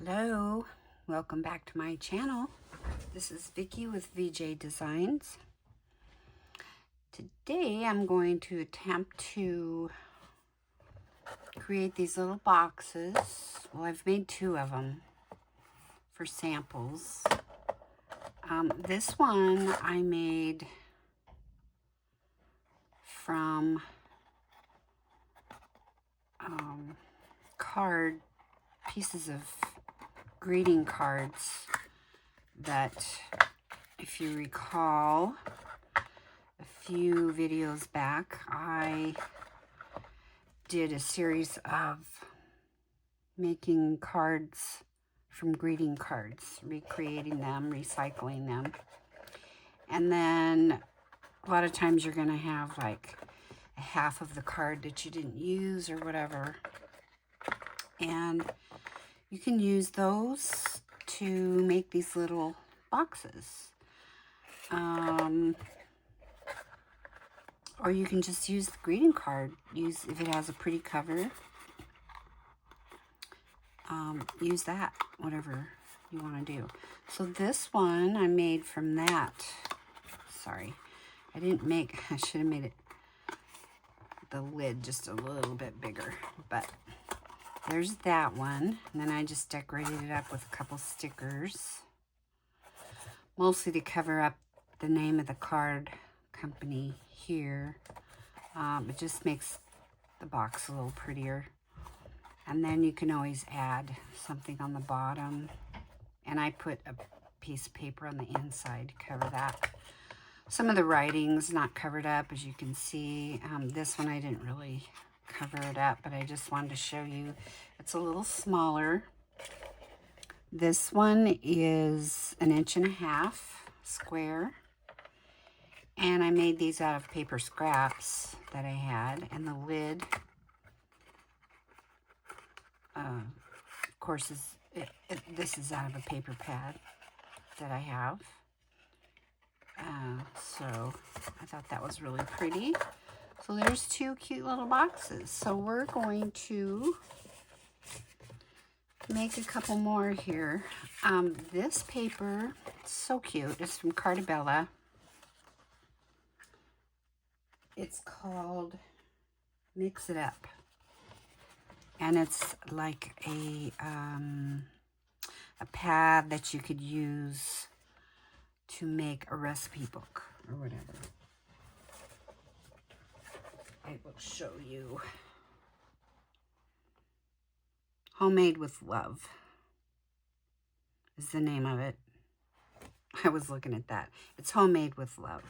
Hello, welcome back to my channel. This is Vicki with VJ Designs. Today I'm going to attempt to create these little boxes. Well, I've made two of them for samples. This one I made from pieces of greeting cards that, if you recall, a few videos back, I did a series of making cards from greeting cards, recreating them, recycling them. And then a lot of times you're going to have like a half of the card that you didn't use or whatever. And you can use those to make these little boxes. Or you can just use the greeting card. If it has a pretty cover, use that, whatever you want to do. So this one I made from that. Sorry, I should have made it the lid just a little bit bigger, but there's that one. And then I just decorated it up with a couple stickers, mostly to cover up the name of the card company here. It just makes the box a little prettier. And then you can always add something on the bottom. And I put a piece of paper on the inside to cover that. Some of the writing's not covered up, as you can see. This one I didn't really cover it up, but I just wanted to show you. It's a little smaller. This one is 1.5 inches square. And I made these out of paper scraps that I had. And the lid, of course, this is out of a paper pad that I have. So I thought that was really pretty. So there's two cute little boxes. So we're going to make a couple more here. This paper, it's so cute. It's from Cartabella. It's called Mix It Up. And it's like a pad that you could use to make a recipe book or whatever. I will show you. Homemade with Love is the name of it. I was looking at that. It's Homemade with Love.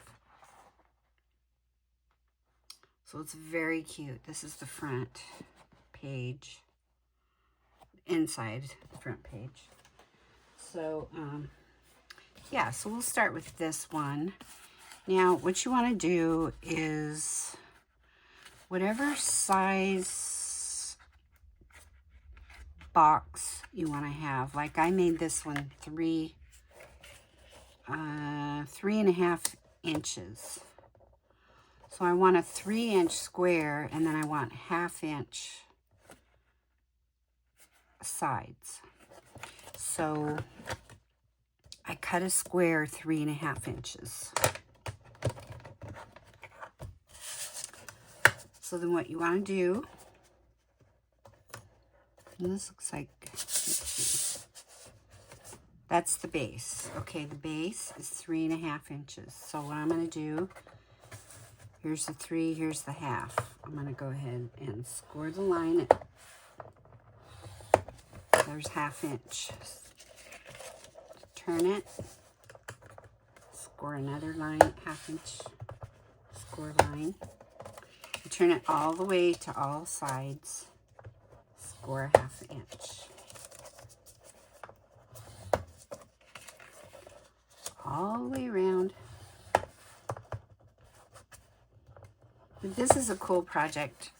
So it's very cute. This is the front page. Inside the front page. So, yeah, so we'll start with this one. Now, what you want to do is whatever size box you want to have. Like I made this one 3.5 inches. So I want a 3-inch square, and then I want 1/2 inch sides. So I cut a square 3.5 inches. So then what you want to do, and this looks like, let's see, that's the base. Okay, the base is 3.5 inches. So what I'm going to do, here's the 3, here's the 1/2. I'm going to go ahead and score the line. There's 1/2 inch. Turn it, score another line, 1/2 inch score line. You turn it all the way to all sides, score 1/2 inch. All the way around. But this is a cool project.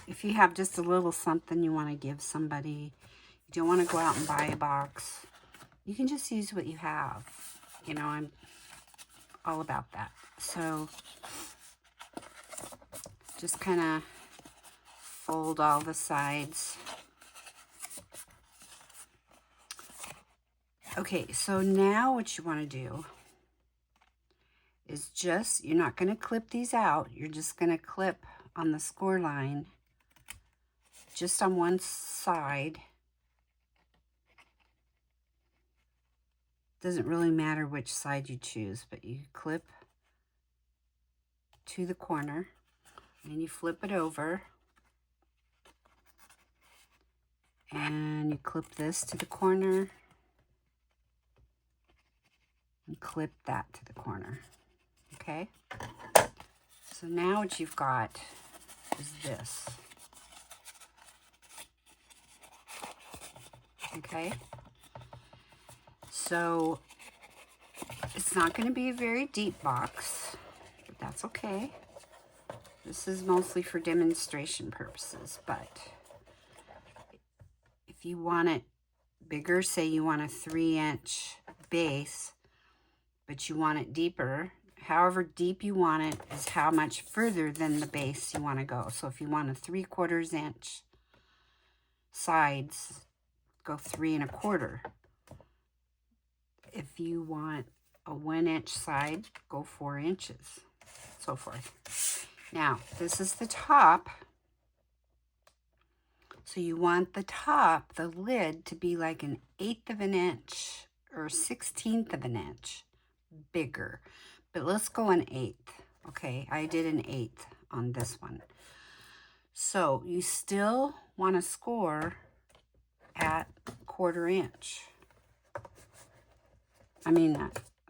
If you have just a little something you want to give somebody, you don't want to go out and buy a box, you can just use what you have. You know, I'm all about that. So just kind of fold all the sides Okay, so now what you want to do is just, you're not going to clip these out. You're just going to clip on the score line just on one side. Doesn't really matter which side you choose, but you clip to the corner and you flip it over and you clip this to the corner and clip that to the corner. Okay, so now what you've got is this. Okay, so it's not going to be a very deep box, but that's okay. This is mostly for demonstration purposes, but if you want it bigger, say you want a 3-inch base, but you want it deeper, however deep you want it is how much further than the base you want to go. So if you want a 3/4 inch sides, go 3 1/4. If you want a 1-inch side, go 4 inches, so forth. Now, this is the top. So you want the top, the lid, to be like 1/8 of an inch or 1/16 of an inch bigger. But let's go 1/8. Okay, I did 1/8 on this one. So you still want to score at 1/4 inch. I mean,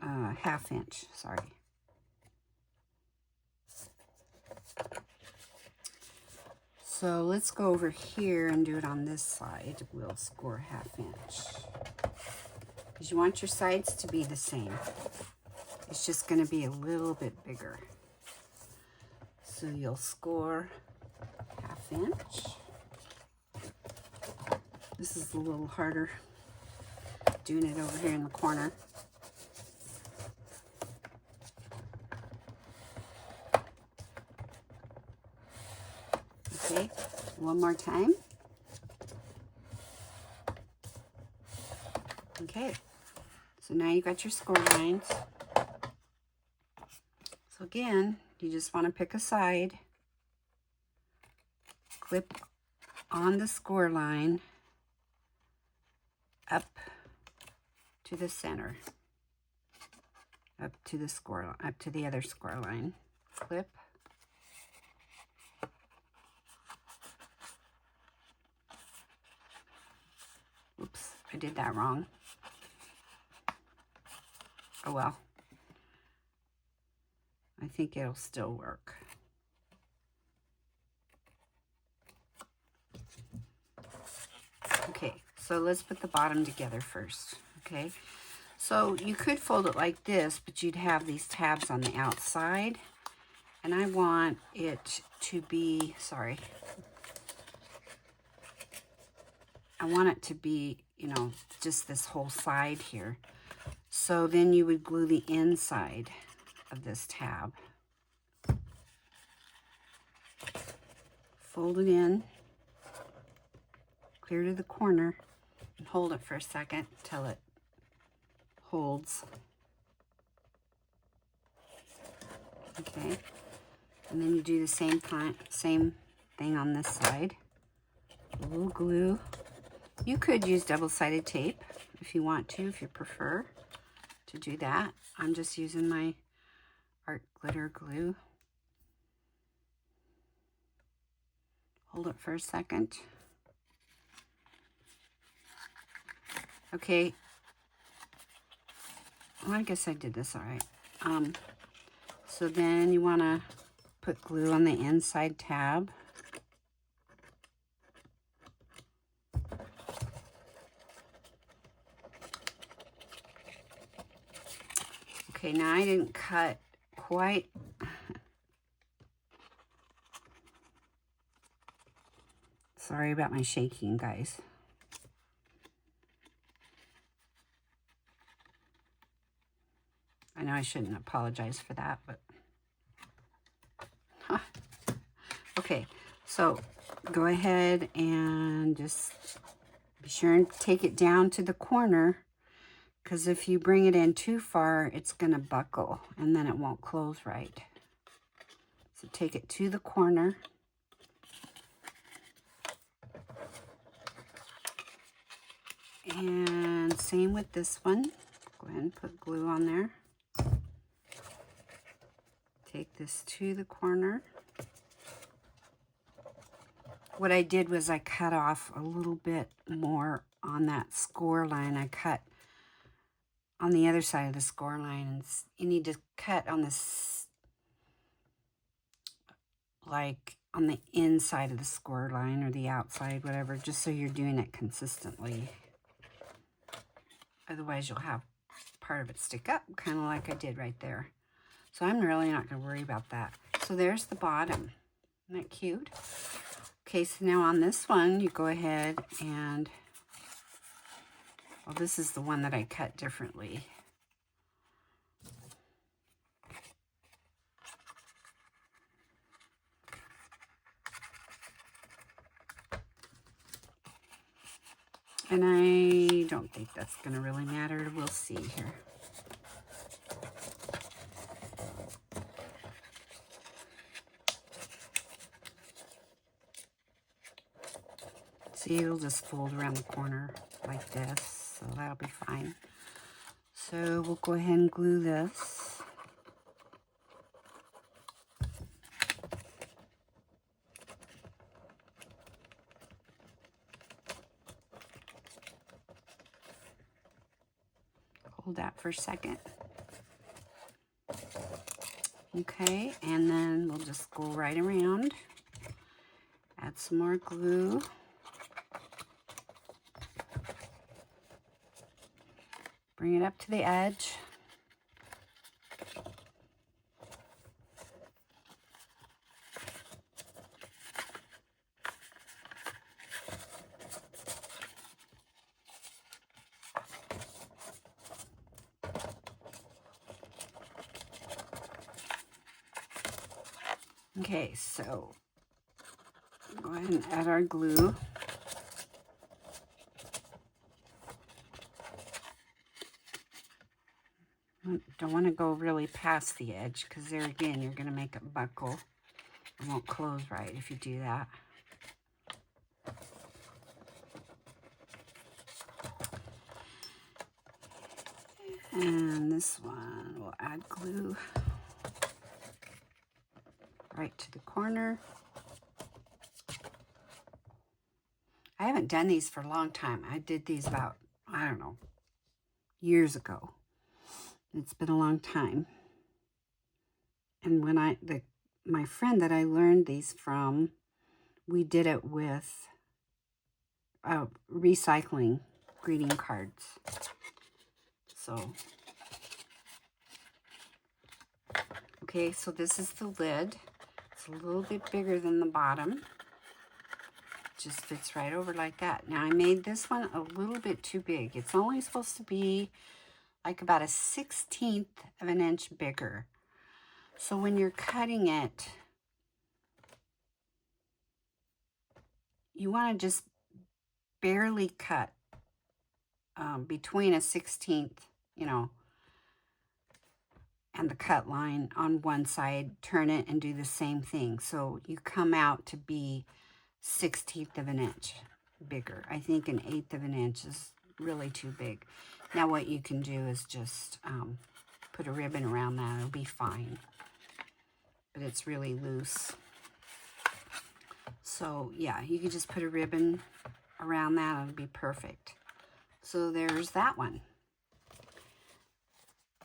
1/2 inch, sorry. So let's go over here and do it on this side. We'll score 1/2 inch. Because you want your sides to be the same. It's just going to be a little bit bigger. So you'll score 1/2 inch. This is a little harder doing it over here in the corner. Okay, one more time. Okay, so now you got your score lines. So again, you just want to pick a side, clip on the score line up to the center, up to the other score line, clip. Oops, I did that wrong. Oh well. I think it'll still work. Okay, so let's put the bottom together first, okay? So you could fold it like this, but you'd have these tabs on the outside. And I want it to be, sorry. I want it to be, you know, just this whole side here. So then you would glue the inside of this tab. Fold it in, clear to the corner, and hold it for a second till it holds. Okay, and then you do the same thing on this side. A little glue. You could use double-sided tape if you want to, if you prefer to do that. I'm just using my art glitter glue. Hold it for a second. Okay. Well, I guess I did this all right. So then you want to put glue on the inside tab. Okay, now I didn't cut quite. Sorry about my shaking, guys. I know I shouldn't apologize for that, but... Okay, so go ahead and just be sure and take it down to the corner, because if you bring it in too far, it's going to buckle and then it won't close right. So take it to the corner. And same with this one. Go ahead and put glue on there. Take this to the corner. What I did was I cut off a little bit more on that score line. I cut on the other side of the score line. And you need to cut on this, like on the inside of the score line or the outside, whatever, just so you're doing it consistently. Otherwise, you'll have part of it stick up, kind of like I did right there. So I'm really not going to worry about that. So there's the bottom. Isn't that cute? Okay, so now on this one, you go ahead and, well, this is the one that I cut differently. And I don't think that's going to really matter. We'll see here. See, it'll just fold around the corner like this, so that'll be fine. So we'll go ahead and glue this. Hold that for a second. Okay, and then we'll just go right around. Add some more glue. Bring it up to the edge. Okay, so go ahead and add our glue. Don't want to go really past the edge because there again you're going to make it buckle. It won't close right if you do that. And this one we'll add glue right to the corner. I haven't done these for a long time. I did these about, I don't know, years ago. It's been a long time. And when my friend that I learned these from, we did it with recycling greeting cards. So, okay, so this is the lid. It's a little bit bigger than the bottom. Just fits right over like that. Now I made this one a little bit too big. It's only supposed to be like about a 1/16 of an inch bigger. So when you're cutting it, you want to just barely cut between a 1/16, you know, and the cut line on one side, turn it and do the same thing. So you come out to be 1/16 of an inch bigger. I think an 1/8 of an inch is really too big. Now what you can do is just put a ribbon around that. It'll be fine. But it's really loose. So yeah, you can just put a ribbon around that. It'll be perfect. So there's that one.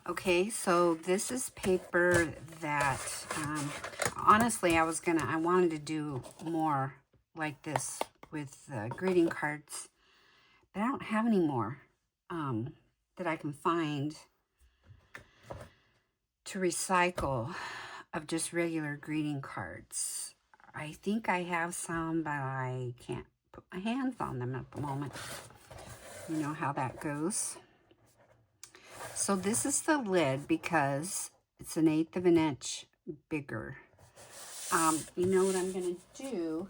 Okay, so this is paper that honestly I wanted to do more like this with greeting cards, but I don't have any more that I can find to recycle of just regular greeting cards. I think I have some, but I can't put my hands on them at the moment. You know how that goes. So this is the lid because it's an 1/8 of an inch bigger. You know what I'm going to do?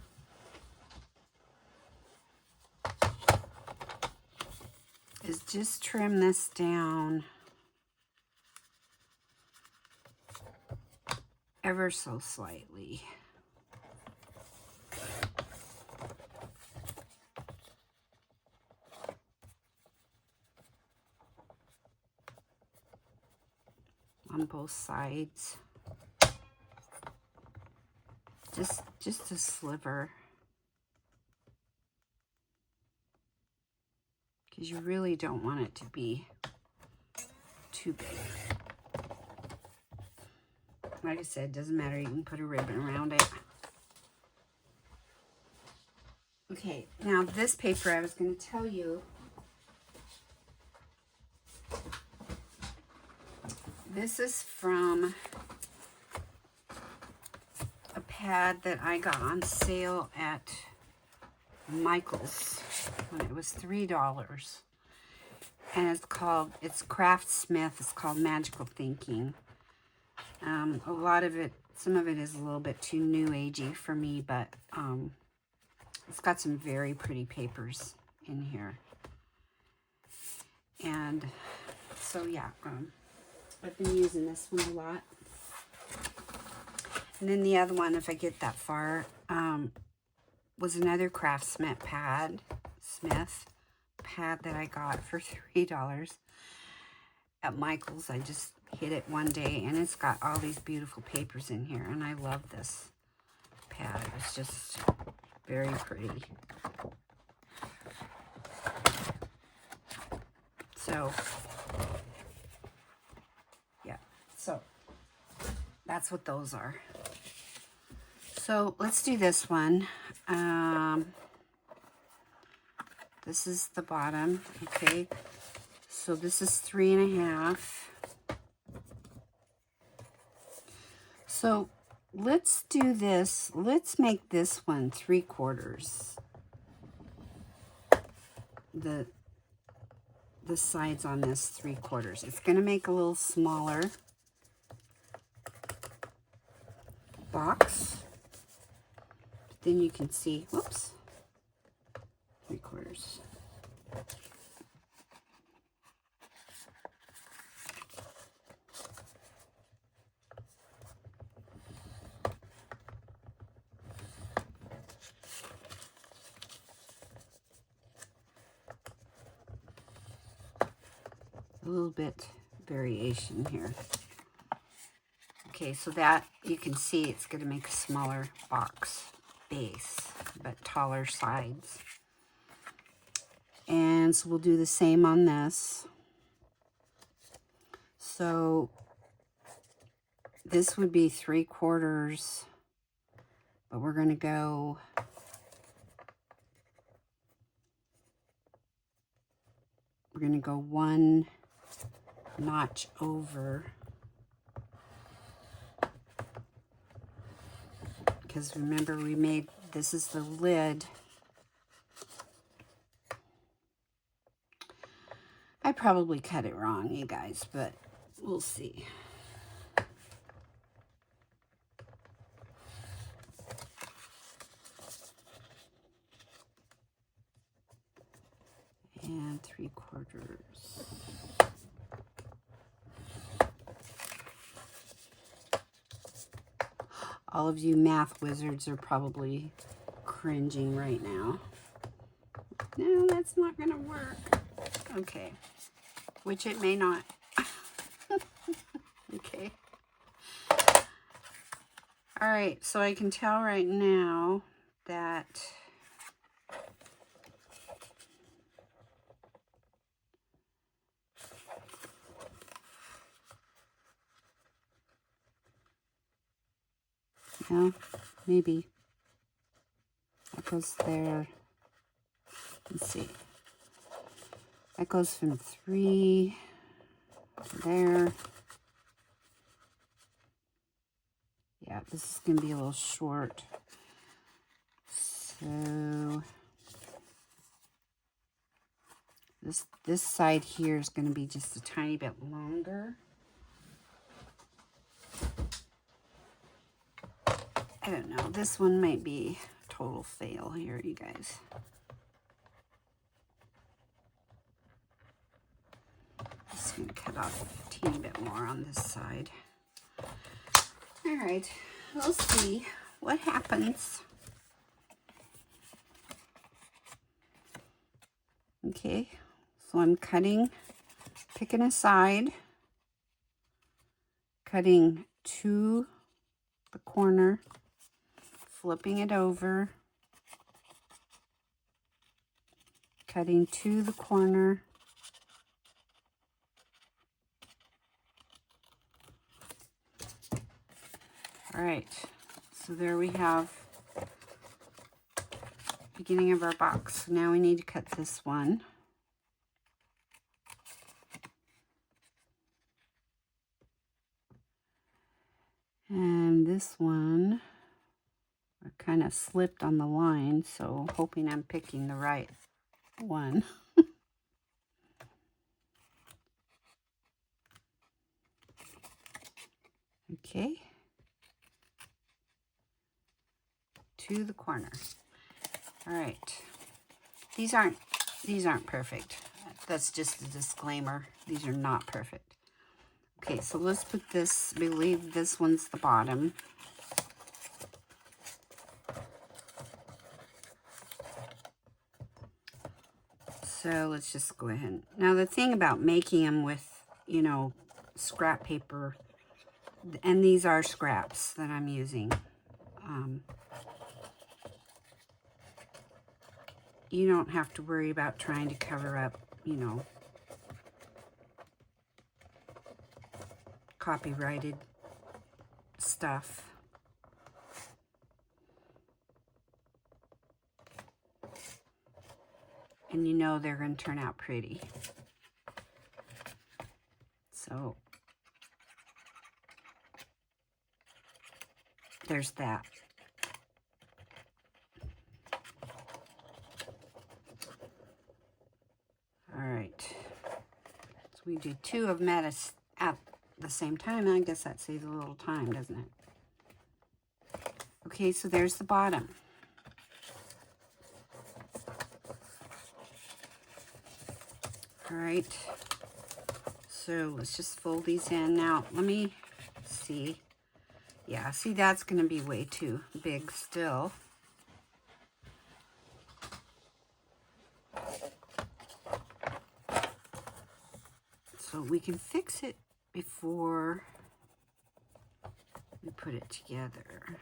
is just trim this down ever so slightly. On both sides. Just a sliver. Because you really don't want it to be too big. Like I said, doesn't matter, you can put a ribbon around it. Okay, now this paper I was going to tell you, this is from a pad that I got on sale at Michael's when it was $3. And it's Craftsmith, it's called Magical Thinking. A lot of it, some of it is a little bit too new agey for me, but it's got some very pretty papers in here. And so yeah, I've been using this one a lot. And then the other one, if I get that far, was another Craftsmith pad, that I got for $3 at Michael's. I just hit it one day, and it's got all these beautiful papers in here, and I love this pad. It's just very pretty. So, yeah, so that's what those are. So let's do this one. This is the bottom, okay? So this is 3.5. So let's do this. Let's make this one 3/4. The sides on this 3/4. It's going to make a little smaller box. But then you can see, whoops, 3/4. A little bit variation here. Okay, so that you can see it's going to make a smaller box base, but taller sides. And so we'll do the same on this. So this would be 3/4, but we're going to go one notch over, because remember we made, this is the lid. I probably cut it wrong, you guys, but we'll see. And 3/4. All of you math wizards are probably cringing right now. No, that's not gonna work. Okay, which it may not. Okay. All right, so I can tell right now that yeah, maybe that goes there. Let's see. That goes from 3 to there. Yeah, this is going to be a little short. So this side here is going to be just a tiny bit longer. I don't know. This one might be a total fail here, you guys. just going to cut off a teeny bit more on this side. All right, we'll see what happens. Okay, so I'm picking a side, cutting to the corner, flipping it over, cutting to the corner, all right, so there we have beginning of our box. Now we need to cut this one. And this one, I kind of slipped on the line, so hoping I'm picking the right one. Okay. To the corner. All right. These aren't perfect. That's just a disclaimer. These are not perfect. Okay, so let's put this, I believe this one's the bottom. So let's just go ahead. Now the thing about making them with, you know, scrap paper, and these are scraps that I'm using. You don't have to worry about trying to cover up, you know, copyrighted stuff. And you know they're going to turn out pretty. So there's that. All right. So we did two of them at the same time. I guess that saves a little time, doesn't it? Okay, so there's the bottom. All right. So let's just fold these in. Now, let me see. Yeah, see, that's going to be way too big still. So we can fix it before we put it together.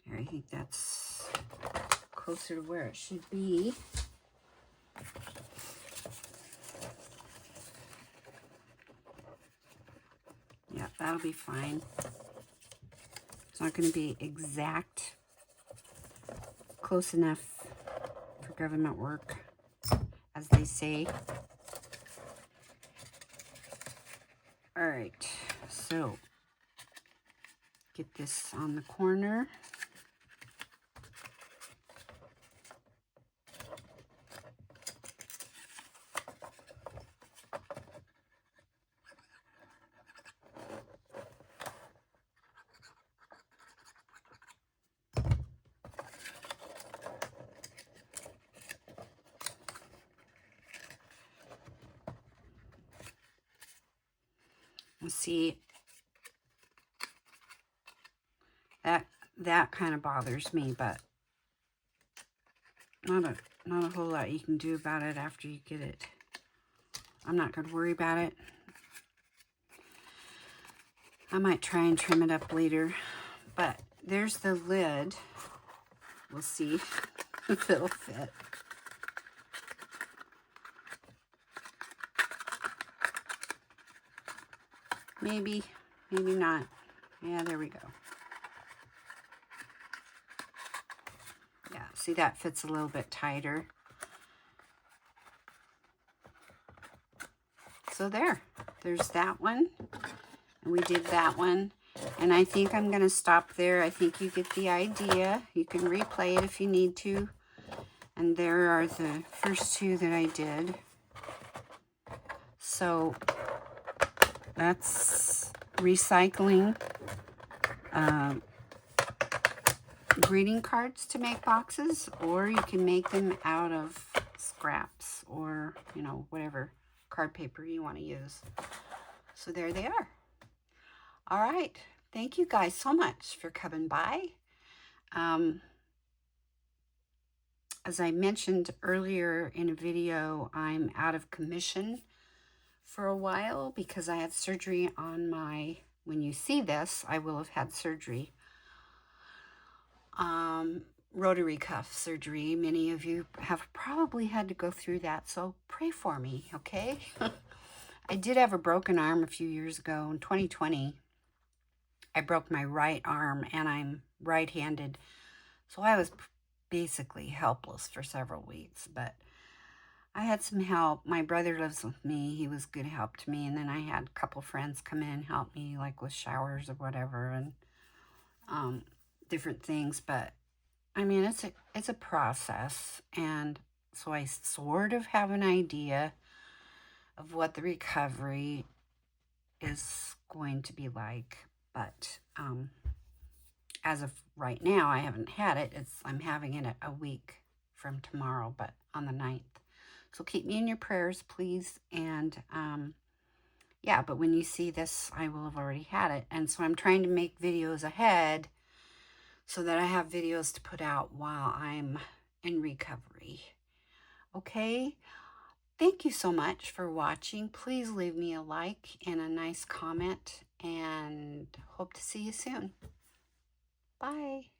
There, I think that's closer to where it should be. Yeah, that'll be fine. It's not going to be exact, close enough for government work, as they say. All right, so get this on the corner. See, that kind of bothers me, but not a whole lot you can do about it after you get it. I'm not going to worry about it. I might try and trim it up later, but there's the lid. We'll see if it'll fit. Maybe, maybe not. Yeah, there we go. Yeah, see, that fits a little bit tighter. So there's that one. And we did that one. And I think I'm going to stop there. I think you get the idea. You can replay it if you need to. And there are the first two that I did. So that's recycling greeting cards to make boxes, or you can make them out of scraps or, you know, whatever card paper you want to use. So there they are. All right. Thank you guys so much for coming by. As I mentioned earlier in a video, I'm out of commission for a while because I had surgery on my, when you see this, I will have had surgery. Rotary cuff surgery. Many of you have probably had to go through that, so pray for me, okay? I did have a broken arm a few years ago. In 2020, I broke my right arm, and I'm right-handed, so I was basically helpless for several weeks, but I had some help. My brother lives with me. He was good help to me, and then I had a couple friends come in and help me, like with showers or whatever, and different things, but I mean, it's a process, and so I sort of have an idea of what the recovery is going to be like, but as of right now, I haven't had it. I'm having it a week from tomorrow, but on the 9th. So keep me in your prayers, please, and yeah, but when you see this, I will have already had it, and so I'm trying to make videos ahead so that I have videos to put out while I'm in recovery. Okay? Thank you so much for watching. Please leave me a like and a nice comment, and hope to see you soon. Bye.